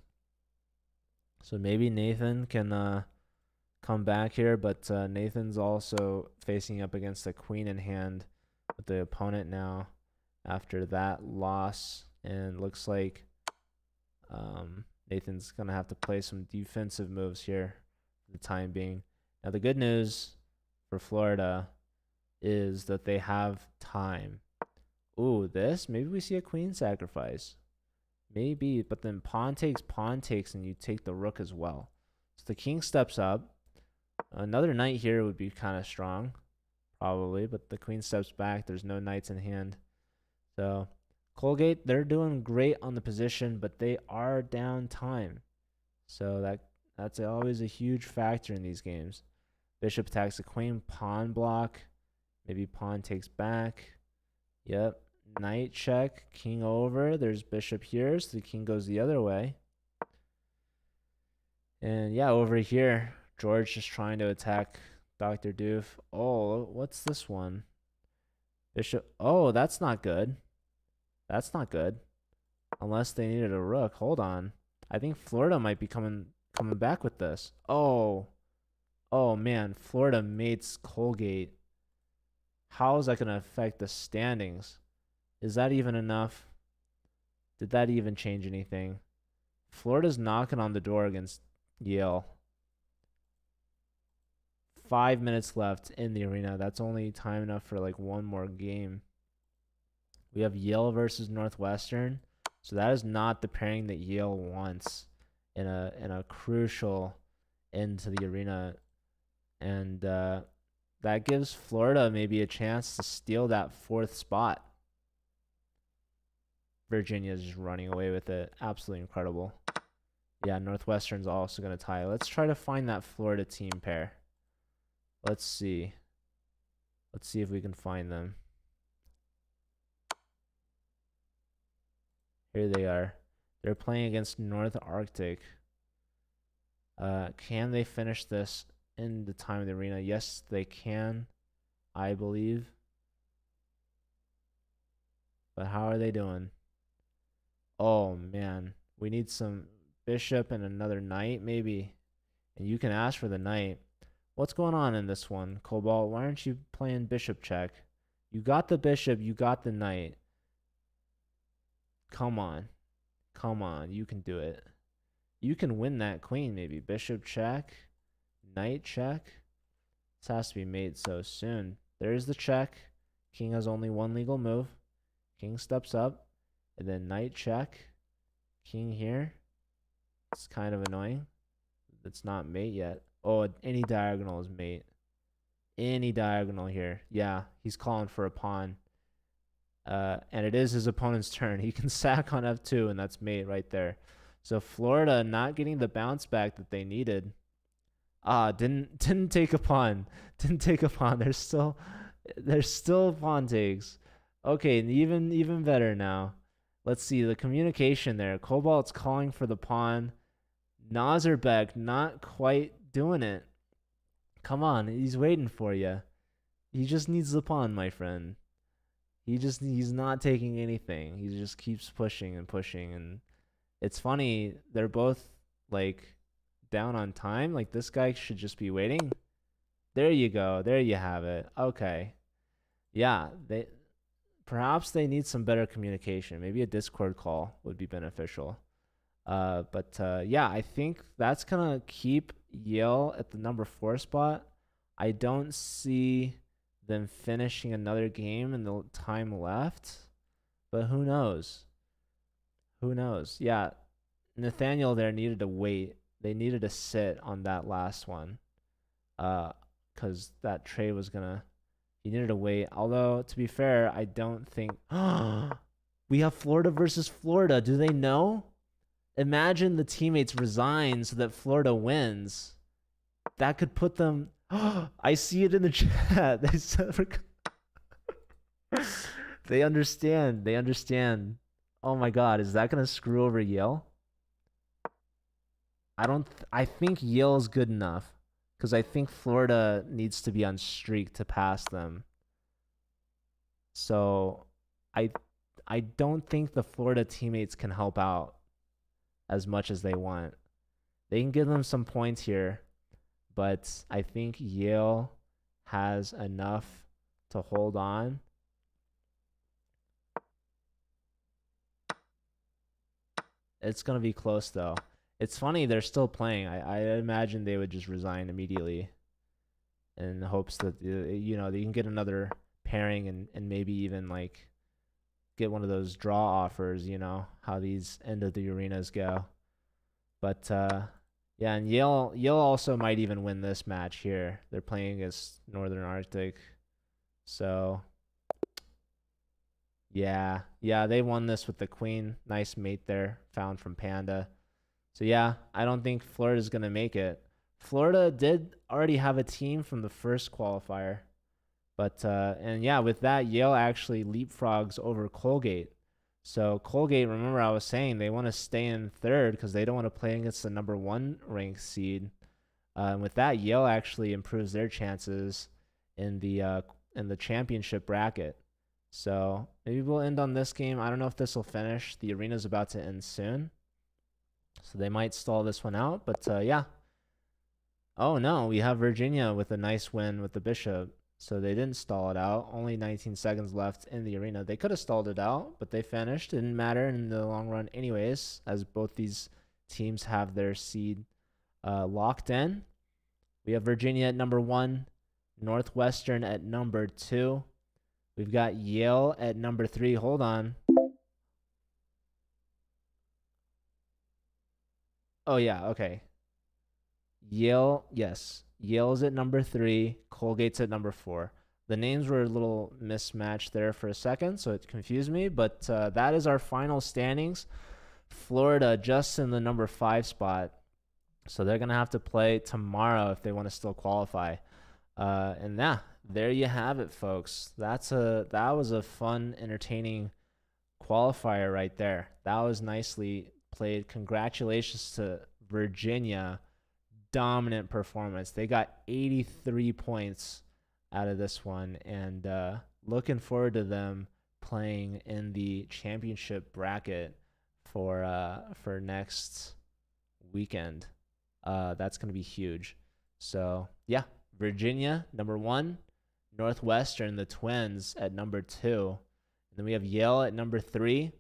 So maybe Nathan can come back here, but Nathan's also facing up against a queen in hand with the opponent now after that loss. And looks like Nathan's going to have to play some defensive moves here for the time being. Now, the good news for Florida is that they have time. Ooh, maybe we see a queen sacrifice. Maybe, but then pawn takes, and you take the rook as well. So the king steps up. Another knight here would be kind of strong, probably, but the queen steps back. There's no knights in hand. So Colgate, they're doing great on the position, but they are down time. So that's always a huge factor in these games. Bishop attacks the queen, pawn block. Maybe pawn takes back. Yep. Knight check, king over. There's bishop here, so the king goes the other way. And yeah, over here, George just trying to attack Dr. Doof. Oh, what's this one? Bishop. Oh, that's not good. That's not good. Unless they needed a rook. Hold on. I think Florida might be coming back with this. Oh. Oh, man. Florida mates Colgate. How is that going to affect the standings? Is that even enough? Did that even change anything? Florida's knocking on the door against Yale. 5 minutes left in the arena. That's only time enough for like one more game. We have Yale versus Northwestern. So that is not the pairing that Yale wants in a crucial end to the arena. And that gives Florida maybe a chance to steal that 4th spot. Virginia's just running away with it. Absolutely incredible. Yeah, Northwestern's also going to tie. Let's try to find that Florida team pair. Let's see. Let's see if we can find them. Here they are. They're playing against North Arctic. Can they finish this in the time of the arena? Yes, they can, I believe. But how are they doing? Oh, man. We need some bishop and another knight, maybe. And you can ask for the knight. What's going on in this one, Cobalt? Why aren't you playing bishop check? You got the bishop. You got the knight. Come on. Come on. You can do it. You can win that queen, maybe. Bishop check. Knight check. This has to be made so soon. There's the check. King has only one legal move. King steps up. And then knight check. King here. It's kind of annoying. It's not mate yet. Oh, any diagonal is mate. Any diagonal here. Yeah, he's calling for a pawn. And it is his opponent's turn. He can sack on f2, and that's mate right there. So Florida not getting the bounce back that they needed. Didn't take a pawn. Didn't take a pawn. There's still pawn takes. Okay, even better now. Let's see the communication there. Cobalt's calling for the pawn. Nazarbeck not quite doing it. Come on, he's waiting for you. He just needs the pawn, my friend. He's not taking anything. He just keeps pushing and pushing, and it's funny. They're both like down on time. Like this guy should just be waiting. There you go. There you have it. Okay. Yeah, perhaps they need some better communication. Maybe a Discord call would be beneficial. But yeah, I think that's gonna keep Yale at the number 4 spot. I don't see them finishing another game in the time left, but who knows? Who knows? Yeah, Nathaniel there needed to wait. They needed to sit on that last one, because that trade was gonna. He needed to wait. Although to be fair, I don't think. We have Florida versus Florida. Do they know? Imagine the teammates resign so that Florida wins. That could put them. I see it in the chat. They understand. They understand. Oh my God, is that gonna screw over Yale? I think Yale's good enough because I think Florida needs to be on streak to pass them. So I don't think the Florida teammates can help out as much as they want. They can give them some points here, but I think Yale has enough to hold on. It's going to be close, though. It's funny, they're still playing. I imagine they would just resign immediately in hopes that, you know, they can get another pairing and maybe even, like, get one of those draw offers, you know, how these end of the arenas go. But, yeah, and Yale also might even win this match here. They're playing against Northern Arctic. So, yeah, they won this with the queen. Nice mate there, found from Panda. So, yeah, I don't think Florida's going to make it. Florida did already have a team from the first qualifier. But, and yeah, with that, Yale actually leapfrogs over Colgate. So Colgate, remember I was saying they want to stay in 3rd because they don't want to play against the number 1 ranked seed. And with that, Yale actually improves their chances in the championship bracket. So maybe we'll end on this game. I don't know if this will finish. The arena's about to end soon, so they might stall this one out. But yeah. Oh no, we have Virginia with a nice win with the bishop. So they didn't stall it out. Only 19 seconds left in the arena. They could have stalled it out, but they finished. Didn't matter in the long run anyways, as both these teams have their seed locked in. We have Virginia at number 1, Northwestern at number 2. We've got Yale at number 3. Hold on. Oh, yeah, okay. Yale, yes. Yale's at number 3. Colgate's at number 4. The names were a little mismatched there for a second, so it confused me. But that is our final standings. Florida just in the number 5 spot. So they're going to have to play tomorrow if they want to still qualify. And yeah, there you have it, folks. That was a fun, entertaining qualifier right there. That was nicely played. Congratulations to Virginia. Dominant performance. They got 83 points out of this one, and looking forward to them playing in the championship bracket for next weekend. That's going to be huge. So yeah, Virginia number 1, Northwestern, the Twins, at number 2, and then we have Yale at number 3,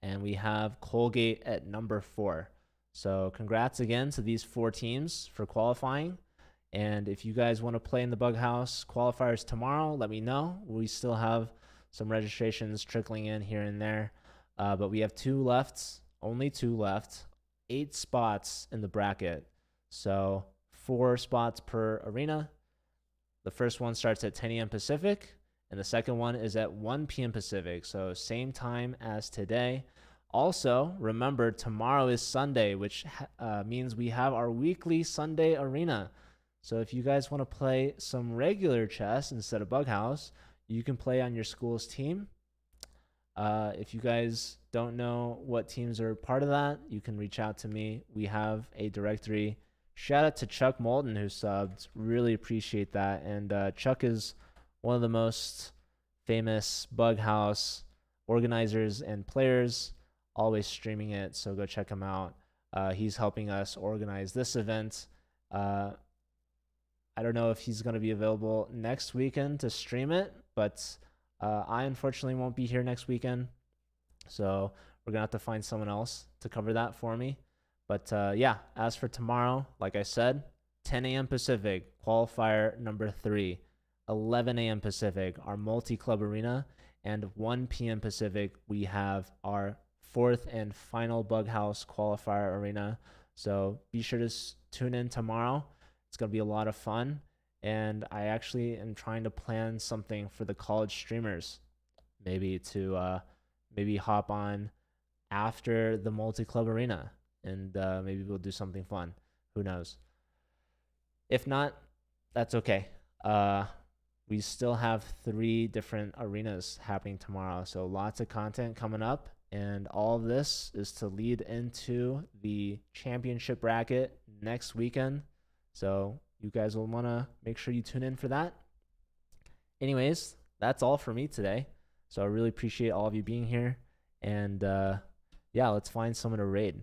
and we have Colgate at number 4. So congrats again to these 4 teams for qualifying. And if you guys want to play in the Bughouse qualifiers tomorrow, let me know. We still have some registrations trickling in here and there. But we have 2 left, only 2 left, 8 spots in the bracket. So 4 spots per arena. The first one starts at 10 a.m. Pacific, and the second one is at 1 p.m. Pacific. So same time as today. Also, remember, tomorrow is Sunday, which means we have our weekly Sunday arena. So if you guys want to play some regular chess instead of Bughouse, you can play on your school's team. If you guys don't know what teams are part of that, you can reach out to me. We have a directory. Shout out to Chuck Moulton who subbed. Really appreciate that. And Chuck is one of the most famous Bughouse organizers and players, always streaming it, so go check him out. He's helping us organize this event. I don't know if he's going to be available next weekend to stream it, but I unfortunately won't be here next weekend, so we're going to have to find someone else to cover that for me. But yeah, as for tomorrow, like I said, 10 a.m. Pacific, qualifier number 3, 11 a.m. Pacific, our multi-club arena, and 1 p.m. Pacific, we have our 4th and final Bughouse qualifier arena. So be sure to tune in tomorrow. It's going to be a lot of fun. And I actually am trying to plan something for the college streamers, maybe to maybe hop on after the multi-club arena, and maybe we'll do something fun. Who knows? If not, that's okay. We still have 3 different arenas happening tomorrow. So lots of content coming up. And all of this is to lead into the championship bracket next weekend. So you guys will want to make sure you tune in for that. Anyways, that's all for me today. So I really appreciate all of you being here. And yeah, let's find someone to raid.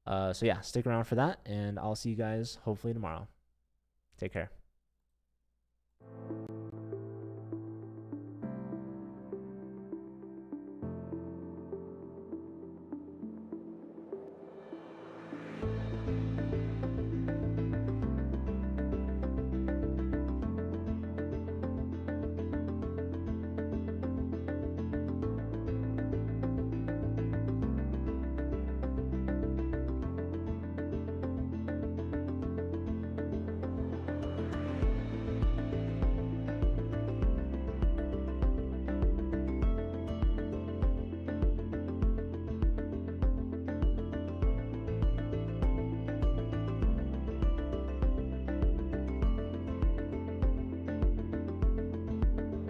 So yeah, stick around for that. And I'll see you guys hopefully tomorrow. Take care.